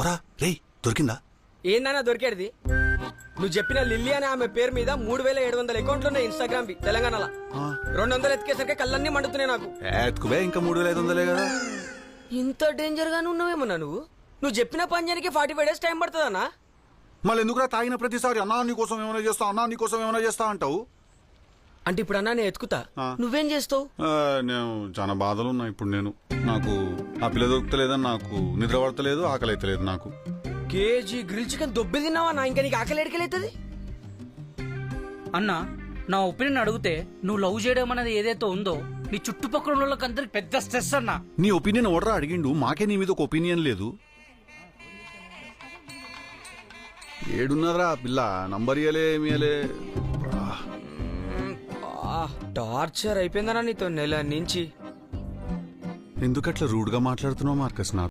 అవరా రేయ్ దొరికిందా? ఏందన్నా దొరికేది? నువ్వు చెప్పిన లిల్లీ అనే ఆమె పేరు మీద 3700 అకౌంట్లు ఉన్నాయి ఇన్స్టాగ్రామ్ వి తెలంగాణలో. 200 ఎత్తుకేసరికి కళ్ళన్నీ మండుతున్నాయి నాకు. ఎత్తుకువే ఇంకా 3500 కదా. ఇంత డేంజర్ గానే ఉన్నావేమన్నా నువ్వు చెప్పిన పని చేయడానికి 45 days టైం పడుతుందన్నా. మళ్ళీ ఎందుకురా తాగిన ప్రతిసారి అన్నా నీకోసం ఏమైనా చేస్తా, అన్నా నీకోసం ఏమైనా చేస్తా అంటావు? అంటే ఇప్పుడు అన్నా నేను ఎత్తుకుతా, నువ్వేం చేస్తావు? నేను చాలా బాధలు ఉన్నా ఇప్పుడు. నాకు ఆ పిల్ల దొరుకుతలేదని నాకు నిద్ర పడతలేదు, ఆకలి అయితలేదు నాకు. కేజీ గ్రిల్ చికెన్ దొబ్బి తిన్నావా నా? ఇంకా నీకు ఆకలి ఎడకలైతుంది అన్నా. నా ఒపీనియన్ అడిగితే నువ్వు లవ్ చేయడం అనేది ఏదైతే ఉందో నీ చుట్టుపక్కల వాళ్ళకందరికి పెద్ద స్ట్రెస్ అన్నా. నీ ఒపీనియన్ ఓడరా అడిగిండు, మాకే నీ మీద ఒక ఒపీనియన్ లేదు. ఏడున్నరా పిల్ల, నంబర్ ఇయలే ఏమియలే. టార్చర్ అయిపోయిందనా నీతో నెల నుంచి. ఎందుకట్లా రూడ్గా మాట్లాడుతున్నావు మార్కస్?